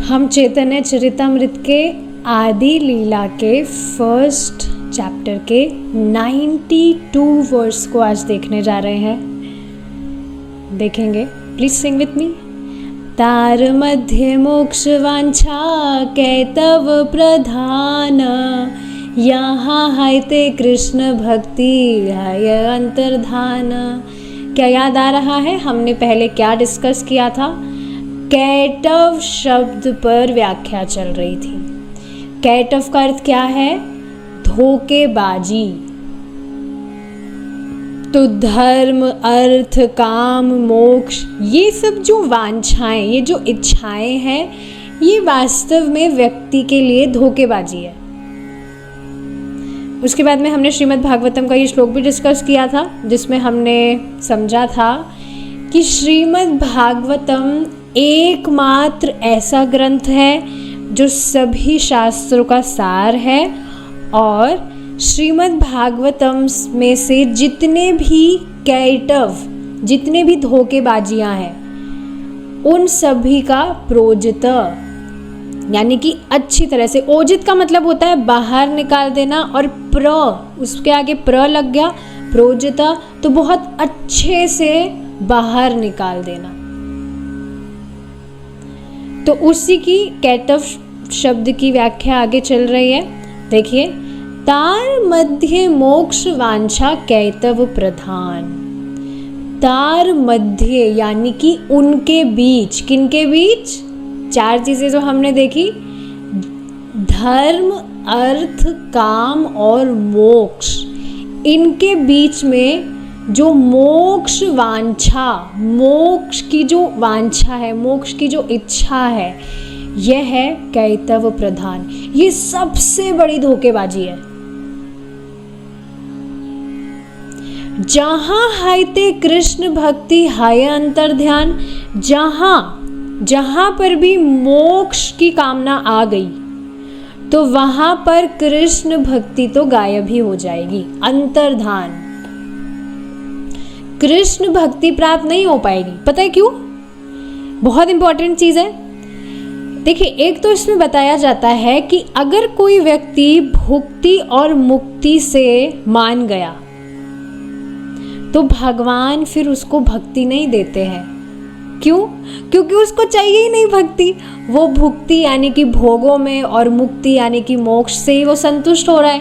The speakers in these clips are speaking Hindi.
हम चैतन्य चरितामृत के आदि लीला के फर्स्ट चैप्टर के 92 वर्स को आज देखने जा रहे हैं। देखेंगे, प्लीज सिंग विथ मी। तार मध्य मोक्ष वांछा कैतव प्रधान, यहाँ है ते कृष्ण भक्ति है अंतर्धान। क्या याद आ रहा है हमने पहले क्या डिस्कस किया था? कैटव शब्द पर व्याख्या चल रही थी। कैटव का अर्थ क्या है? धोखेबाजी। तो धर्म, अर्थ, काम, मोक्ष, ये सब जो वांछाएं, ये जो इच्छाएं हैं, ये वास्तव में व्यक्ति के लिए धोखेबाजी है। उसके बाद में हमने श्रीमद् भागवतम का ये श्लोक भी डिस्कस किया था, जिसमें हमने समझा था कि श्रीमद् भागवतम एकमात्र ऐसा ग्रंथ है जो सभी शास्त्रों का सार है, और श्रीमद् भागवतम में से जितने भी कैटव, जितने भी धोखेबाजियां हैं, उन सभी का प्रोजित, यानी कि अच्छी तरह से, ओजित का मतलब होता है बाहर निकाल देना, और प्र, उसके आगे प्र लग गया, प्रोजित, तो बहुत अच्छे से बाहर निकाल देना। तो उसी की कैटव शब्द की व्याख्या आगे चल रही है। देखिए, तार मध्य मोक्ष वांछा कैतव प्रधान। तार मध्य यानी कि उनके बीच, किनके बीच? चार चीजें जो हमने देखी, धर्म, अर्थ, काम और मोक्ष, इनके बीच में जो मोक्ष वांछा, मोक्ष की जो वांछा है, मोक्ष की जो इच्छा है, यह है कैतव प्रधान। ये सबसे बड़ी धोखेबाजी है। जहां है ते कृष्ण भक्ति है अंतर्ध्यान, जहां पर भी मोक्ष की कामना आ गई तो वहां पर कृष्ण भक्ति तो गायब ही हो जाएगी, अंतर्धान। कृष्ण भक्ति प्राप्त नहीं हो पाएगी। पता है क्यों? बहुत इंपॉर्टेंट चीज है। देखिए, एक तो इसमें बताया जाता है कि अगर कोई व्यक्ति भुक्ति और मुक्ति से मान गया तो भगवान फिर उसको भक्ति नहीं देते हैं। क्यों? क्योंकि उसको चाहिए ही नहीं भक्ति। वो भुक्ति यानी कि भोगों में, और मुक्ति यानी कि मोक्ष से ही वो संतुष्ट हो रहा है।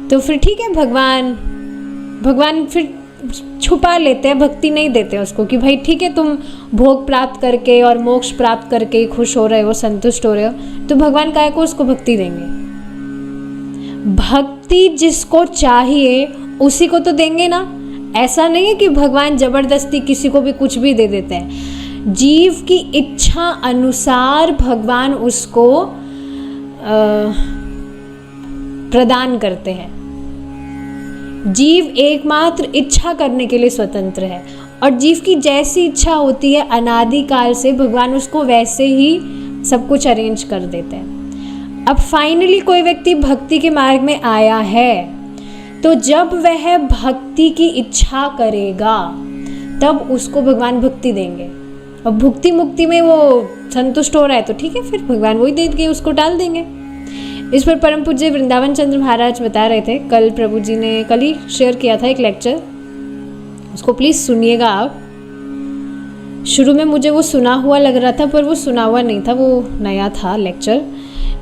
तो फिर ठीक है, भगवान फिर छुपा लेते हैं, भक्ति नहीं देते उसको, कि भाई ठीक है, तुम भोग प्राप्त करके और मोक्ष प्राप्त करके खुश हो रहे हो, संतुष्ट हो रहे हो, तो भगवान काहे को उसको भक्ति देंगे? भक्ति जिसको चाहिए उसी को तो देंगे ना। ऐसा नहीं है कि भगवान जबरदस्ती किसी को भी कुछ भी दे देते हैं। जीव की इच्छा अनुसार भगवान उसको प्रदान करते हैं। जीव एकमात्र इच्छा करने के लिए स्वतंत्र है, और जीव की जैसी इच्छा होती है अनादिकाल से भगवान उसको वैसे ही सब कुछ अरेंज कर देते हैं। अब फाइनली कोई व्यक्ति भक्ति के मार्ग में आया है, तो जब वह भक्ति की इच्छा करेगा तब उसको भगवान भक्ति देंगे। और भुक्ति मुक्ति में वो संतुष्ट हो रहा है तो ठीक है, फिर भगवान वही दे देंगे, उसको टाल देंगे। इस पर परम पूज्य वृंदावन चंद्र महाराज बता रहे थे, कल प्रभु जी ने कल ही शेयर किया था एक लेक्चर, उसको प्लीज सुनिएगा आप। शुरू में मुझे वो सुना हुआ लग रहा था, पर वो सुना हुआ नहीं था, वो नया था लेक्चर।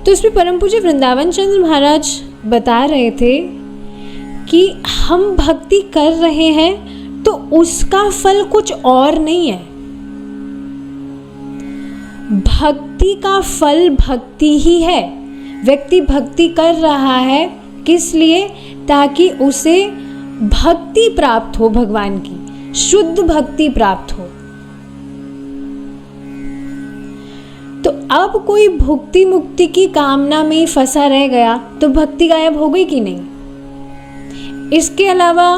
तो इसमें परम पूज्य वृंदावन चंद्र महाराज बता रहे थे कि हम भक्ति कर रहे हैं तो उसका फल कुछ और नहीं है। भक्ति का फल भक्ति ही है। व्यक्ति भक्ति कर रहा है किस लिए? ताकि उसे भक्ति प्राप्त हो, भगवान की शुद्ध भक्ति प्राप्त हो। तो अब कोई भुक्ति मुक्ति की कामना में फंसा रह गया तो भक्ति गायब हो गई कि नहीं? इसके अलावा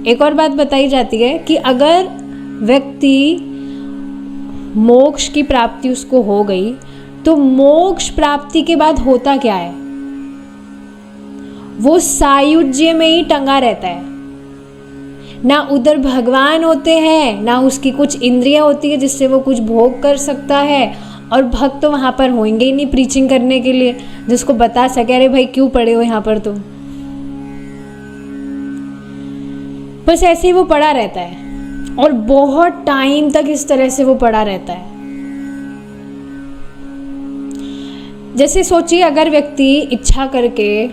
एक और बात बताई जाती है कि अगर व्यक्ति मोक्ष की प्राप्ति उसको हो गई तो मोक्ष प्राप्ति के बाद होता क्या है? वो सायुज्य में ही टंगा रहता है। ना उधर भगवान होते हैं, ना उसकी कुछ इंद्रियां होती है जिससे वो कुछ भोग कर सकता है, और भक्त तो वहाँ पर होंगे ही नहीं प्रीचिंग करने के लिए जिसको बता सके अरे भाई क्यों पड़े हो यहाँ पर तुम। बस ऐसे ही वो पड़ा रहता है और बहुत टाइम तक इस तरह से वो पड़ा रहता है। जैसे सोचिए अगर व्यक्ति इच्छा करके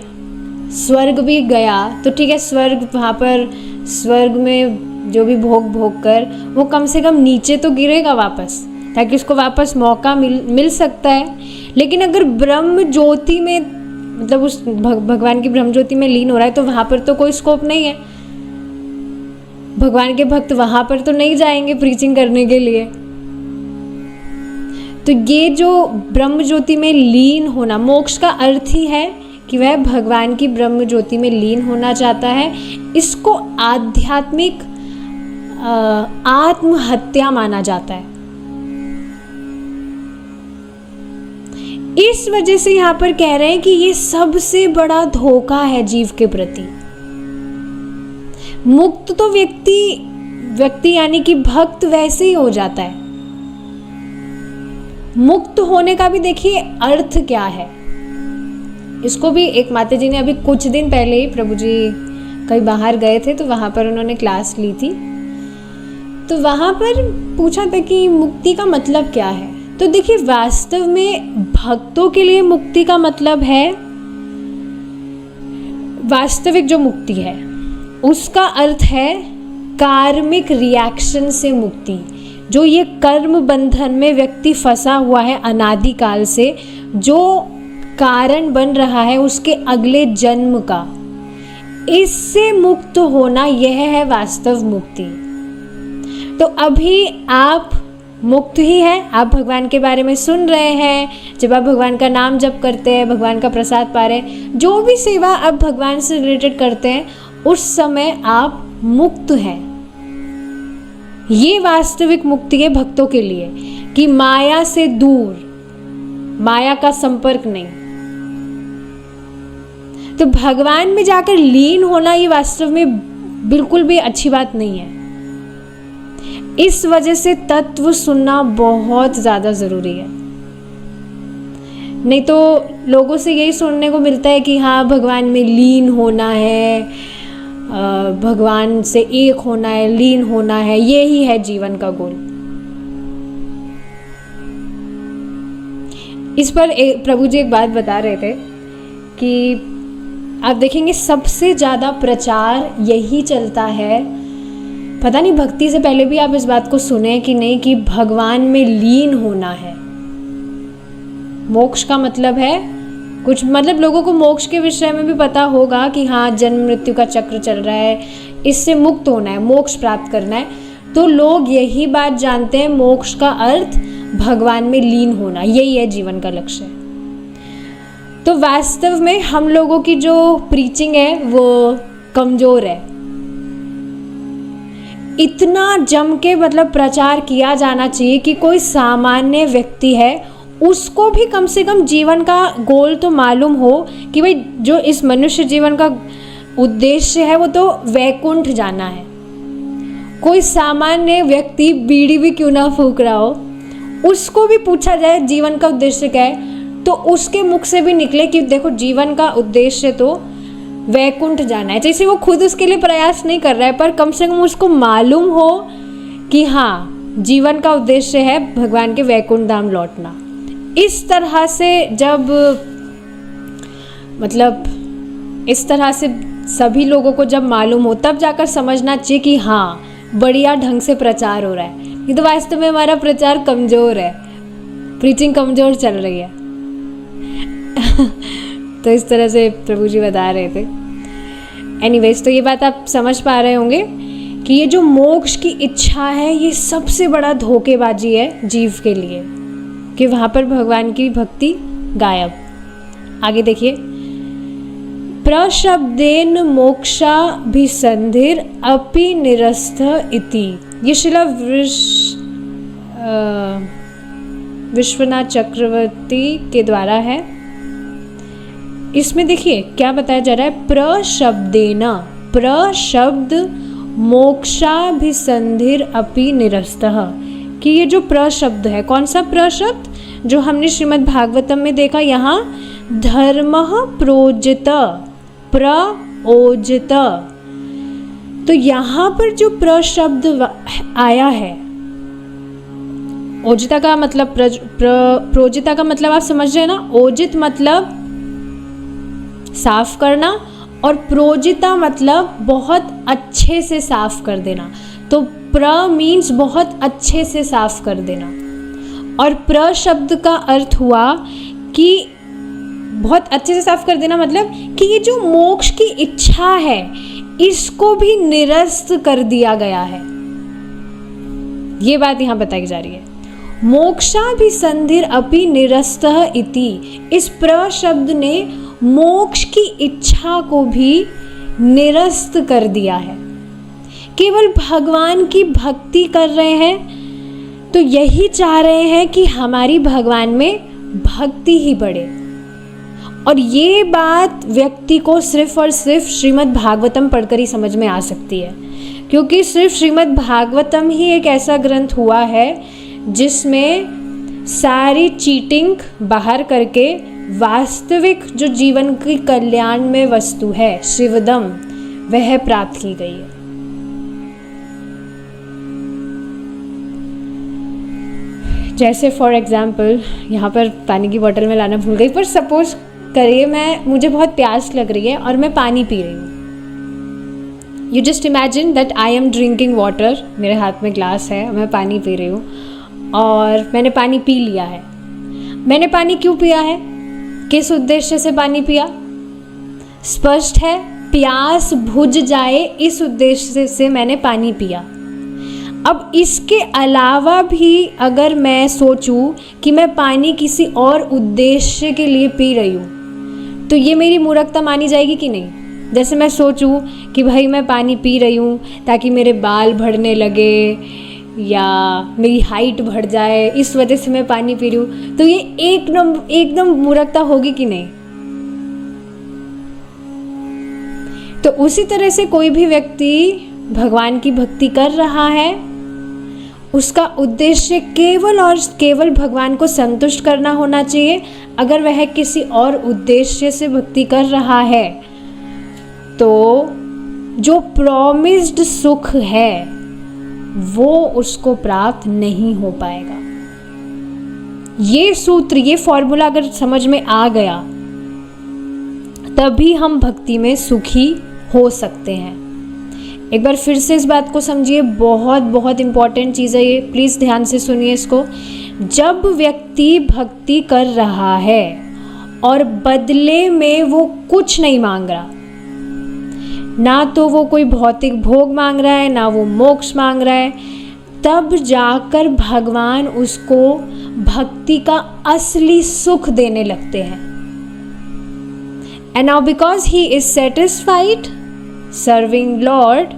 स्वर्ग भी गया तो ठीक है, स्वर्ग वहाँ पर स्वर्ग में जो भी भोग कर वो कम से कम नीचे तो गिरेगा वापस, ताकि उसको वापस मौका मिल सकता है। लेकिन अगर ब्रह्म ज्योति में मतलब उस भगवान की ब्रह्म ज्योति में लीन हो रहा है तो वहाँ पर तो कोई स्कोप नहीं है, भगवान के भक्त वहाँ पर तो नहीं जाएंगे प्रीचिंग करने के लिए। तो ये जो ब्रह्म ज्योति में लीन होना, मोक्ष का अर्थ ही है कि वह भगवान की ब्रह्म ज्योति में लीन होना चाहता है। इसको आध्यात्मिक आत्महत्या माना जाता है। इस वजह से यहाँ पर कह रहे हैं कि ये सबसे बड़ा धोखा है जीव के प्रति। मुक्त तो व्यक्ति यानी कि भक्त वैसे ही हो जाता है। मुक्त होने का भी देखिए अर्थ क्या है, इसको भी एक माता जी ने अभी कुछ दिन पहले ही, प्रभु जी कहीं बाहर गए थे तो वहाँ पर उन्होंने क्लास ली थी, तो वहाँ पर पूछा था कि मुक्ति का मतलब क्या है। तो देखिए वास्तव में भक्तों के लिए मुक्ति का मतलब है, वास्तविक जो मुक्ति है उसका अर्थ है कार्मिक रिएक्शन से मुक्ति। जो ये कर्म बंधन में व्यक्ति फंसा हुआ है अनादिकाल से, जो कारण बन रहा है उसके अगले जन्म का, इससे मुक्त होना, यह है वास्तव मुक्ति। तो अभी आप मुक्त ही हैं, आप भगवान के बारे में सुन रहे हैं, जब आप भगवान का नाम जप करते हैं, भगवान का प्रसाद पा रहे हैं, जो भी सेवा आप भगवान से रिलेटेड करते हैं उस समय आप मुक्त हैं। ये वास्तविक मुक्ति है भक्तों के लिए कि माया से दूर, माया का संपर्क नहीं। तो भगवान में जाकर लीन होना ये वास्तव में बिल्कुल भी अच्छी बात नहीं है। इस वजह से तत्व सुनना बहुत ज़्यादा ज़रूरी है। नहीं तो लोगों से यही सुनने को मिलता है कि हाँ भगवान में लीन होना है, भगवान से एक होना है, लीन होना है, यही है जीवन का गोल। इस पर प्रभु जी एक बात बता रहे थे कि आप देखेंगे सबसे ज़्यादा प्रचार यही चलता है, पता नहीं भक्ति से पहले भी आप इस बात को सुने कि नहीं, कि भगवान में लीन होना है। मोक्ष का मतलब है कुछ, मतलब लोगों को मोक्ष के विषय में भी पता होगा कि हाँ जन्म मृत्यु का चक्र चल रहा है, इससे मुक्त होना है, मोक्ष प्राप्त करना है। तो लोग यही बात जानते हैं, मोक्ष का अर्थ भगवान में लीन होना, यही है जीवन का लक्ष्य। तो वास्तव में हम लोगों की जो प्रीचिंग है वो कमज़ोर है। इतना जम के मतलब प्रचार किया जाना चाहिए कि कोई सामान्य व्यक्ति है उसको भी कम से कम जीवन का गोल तो मालूम हो कि भाई जो इस मनुष्य जीवन का उद्देश्य है वो तो वैकुंठ जाना है। कोई सामान्य व्यक्ति बीड़ी भी क्यों ना फूंक रहा हो, उसको भी पूछा जाए जीवन का उद्देश्य क्या है, तो उसके मुख से भी निकले कि देखो जीवन का उद्देश्य तो वैकुंठ जाना है। जैसे वो खुद उसके लिए प्रयास नहीं कर रहा है, पर कम से कम उसको मालूम हो कि हाँ जीवन का उद्देश्य है भगवान के वैकुंठ धाम लौटना। इस तरह से जब मतलब इस तरह से सभी लोगों को जब मालूम हो, तब जाकर समझना चाहिए कि हाँ बढ़िया ढंग से प्रचार हो रहा है। ये तो वास्तव में हमारा प्रचार कमज़ोर है, प्रीचिंग कमज़ोर चल रही है। तो इस तरह से प्रभु जी बता रहे थे। एनीवेज, तो ये बात आप समझ पा रहे होंगे कि ये जो मोक्ष की इच्छा है ये सबसे बड़ा धोखेबाजी है जीव के लिए, कि वहाँ पर भगवान की भक्ति गायब। आगे देखिए, प्रशब्देन मोक्षाभिसंधिर अपि निरस्त इति, ये शिला विश्वनाथ चक्रवर्ती के द्वारा है। इसमें देखिए क्या बताया जा रहा है, प्रशब्देन, प्रशब्द मोक्षाभिसंधिर अपि निरस्तः, कि ये जो प्र शब्द है, कौन सा प्र शब्द, जो हमने श्रीमद् भागवतम में देखा, यहाँ धर्मः प्रोजित प्रओजित, तो यहाँ पर जो प्र शब्द आया है, ओजिता का मतलब प्रोजिता का मतलब आप समझ रहे हैं ना, ओजित मतलब साफ करना और प्रोजिता मतलब बहुत अच्छे से साफ कर देना। तो प्र मीन्स बहुत अच्छे से साफ कर देना, और प्र शब्द का अर्थ हुआ कि बहुत अच्छे से साफ कर देना मतलब कि ये जो मोक्ष की इच्छा है इसको भी निरस्त कर दिया गया है। ये बात यहाँ बताई जा रही है, मोक्षाभिसंधिर अपि निरस्तः इति। इस प्र शब्द ने मोक्ष की इच्छा को भी निरस्त कर दिया है। केवल भगवान की भक्ति कर रहे हैं तो यही चाह रहे हैं कि हमारी भगवान में भक्ति ही बढ़े, और ये बात व्यक्ति को सिर्फ और सिर्फ श्रीमद् भागवतम पढ़कर ही समझ में आ सकती है, क्योंकि सिर्फ श्रीमद् भागवतम ही एक ऐसा ग्रंथ हुआ है जिसमें सारी चीटिंग बाहर करके वास्तविक जो जीवन की कल्याण में वस्तु है शिवदम, वह प्राप्त की गई है। जैसे फॉर एग्जाम्पल, यहाँ पर पानी की बोतल में लाना भूल गई, पर सपोज करिए मुझे बहुत प्यास लग रही है और मैं पानी पी रही हूँ। You just imagine that I am drinking water, मेरे हाथ में ग्लास है, मैं पानी पी रही हूँ और मैंने पानी पी लिया है। मैंने पानी क्यों पिया है, किस उद्देश्य से पानी पिया? स्पष्ट है, प्यास बुझ जाए इस उद्देश्य से मैंने पानी पिया। अब इसके अलावा भी अगर मैं सोचूं कि मैं पानी किसी और उद्देश्य के लिए पी रही हूँ तो ये मेरी मूर्खता मानी जाएगी कि नहीं? जैसे मैं सोचूं कि भाई मैं पानी पी रही हूँ ताकि मेरे बाल बढ़ने लगे या मेरी हाइट बढ़ जाए, इस वजह से मैं पानी पी रही हूँ, तो ये एकदम मूर्खता होगी कि नहीं? तो उसी तरह से कोई भी व्यक्ति भगवान की भक्ति कर रहा है, उसका उद्देश्य केवल और केवल भगवान को संतुष्ट करना होना चाहिए। अगर वह किसी और उद्देश्य से भक्ति कर रहा है तो जो प्रॉमिस्ड सुख है वो उसको प्राप्त नहीं हो पाएगा। ये सूत्र, ये फॉर्मूला अगर समझ में आ गया तभी हम भक्ति में सुखी हो सकते हैं। एक बार फिर से इस बात को समझिए, बहुत बहुत इम्पॉर्टेंट चीज़ है ये, प्लीज़ ध्यान से सुनिए इसको। जब व्यक्ति भक्ति कर रहा है और बदले में वो कुछ नहीं मांग रहा, ना तो वो कोई भौतिक भोग मांग रहा है ना वो मोक्ष मांग रहा है, तब जाकर भगवान उसको भक्ति का असली सुख देने लगते हैं। And now because he is satisfied serving Lord,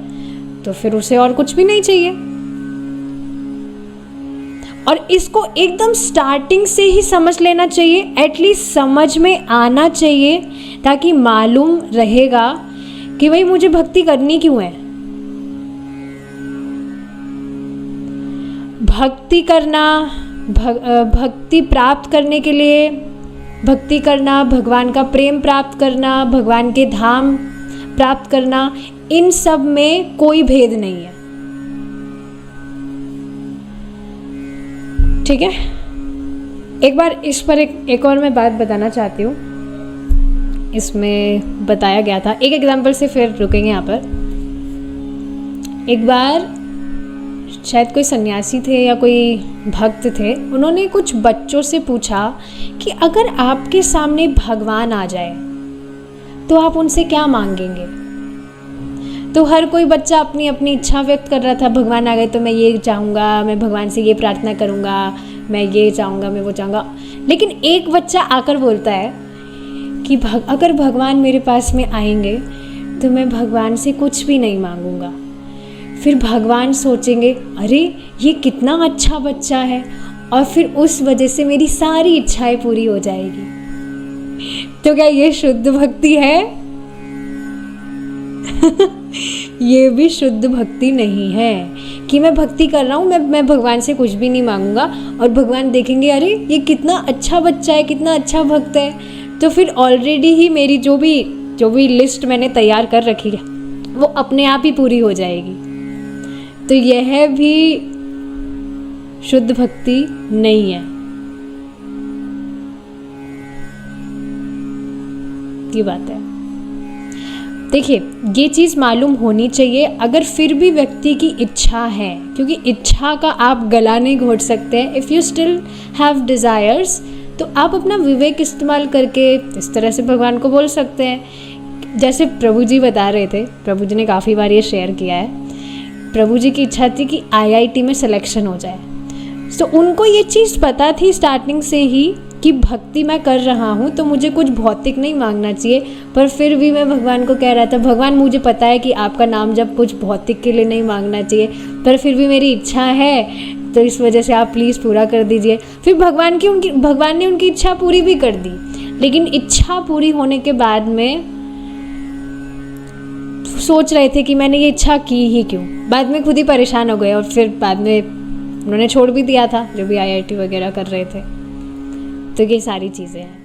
तो फिर उसे और कुछ भी नहीं चाहिए। और इसको एकदम स्टार्टिंग से ही समझ लेना चाहिए, एटलीस्ट समझ में आना चाहिए, ताकि मालूम रहेगा कि भाई मुझे भक्ति करनी क्यों है। भक्ति करना, भक्ति प्राप्त करने के लिए भक्ति करना, भगवान का प्रेम प्राप्त करना, भगवान के धाम प्राप्त करना, इन सब में कोई भेद नहीं है। ठीक है, एक बार इस पर एक और मैं बात बताना चाहती हूँ। इसमें बताया गया था, एक एग्जाम्पल से फिर रुकेंगे यहाँ पर। एक बार शायद कोई सन्यासी थे या कोई भक्त थे, उन्होंने कुछ बच्चों से पूछा कि अगर आपके सामने भगवान आ जाए तो आप उनसे क्या मांगेंगे। तो हर कोई बच्चा अपनी अपनी इच्छा व्यक्त कर रहा था। भगवान आ गए तो मैं ये चाहूँगा, मैं भगवान से ये प्रार्थना करूँगा, मैं ये चाहूँगा, मैं वो चाहूँगा। लेकिन एक बच्चा आकर बोलता है कि अगर भगवान मेरे पास में आएंगे तो मैं भगवान से कुछ भी नहीं मांगूंगा। फिर भगवान सोचेंगे, अरे ये कितना अच्छा बच्चा है, और फिर उस वजह से मेरी सारी इच्छाएं पूरी हो जाएगी। तो क्या ये शुद्ध भक्ति है? ये भी शुद्ध भक्ति नहीं है कि मैं भक्ति कर रहा हूँ, मैं भगवान से कुछ भी नहीं मांगूंगा और भगवान देखेंगे अरे ये कितना अच्छा बच्चा है, कितना अच्छा भक्त है, तो फिर ऑलरेडी ही मेरी जो भी लिस्ट मैंने तैयार कर रखी है वो अपने आप ही पूरी हो जाएगी। तो यह भी शुद्ध भक्ति नहीं है। ये बात है। देखिए, ये चीज़ मालूम होनी चाहिए। अगर फिर भी व्यक्ति की इच्छा है, क्योंकि इच्छा का आप गला नहीं घोट सकते हैं, if you still have desires, तो आप अपना विवेक इस्तेमाल करके इस तरह से भगवान को बोल सकते हैं। जैसे प्रभु जी बता रहे थे, प्रभु जी ने काफ़ी बार ये शेयर किया है, प्रभु जी की इच्छा थी कि IIT में सिलेक्शन हो जाए। तो उनको ये चीज़ पता थी स्टार्टिंग से ही कि भक्ति मैं कर रहा हूँ तो मुझे कुछ भौतिक नहीं मांगना चाहिए, पर फिर भी मैं भगवान को कह रहा था, भगवान मुझे पता है कि आपका नाम जब कुछ भौतिक के लिए नहीं मांगना चाहिए, पर फिर भी मेरी इच्छा है, तो इस वजह से आप प्लीज़ पूरा कर दीजिए। फिर भगवान ने उनकी इच्छा पूरी भी कर दी, लेकिन इच्छा पूरी होने के बाद में सोच रहे थे कि मैंने ये इच्छा की ही क्यों, बाद में खुद ही परेशान हो गए और फिर बाद में उन्होंने छोड़ भी दिया था जो भी IIT वगैरह कर रहे थे। तो ये सारी चीज़ें हैं।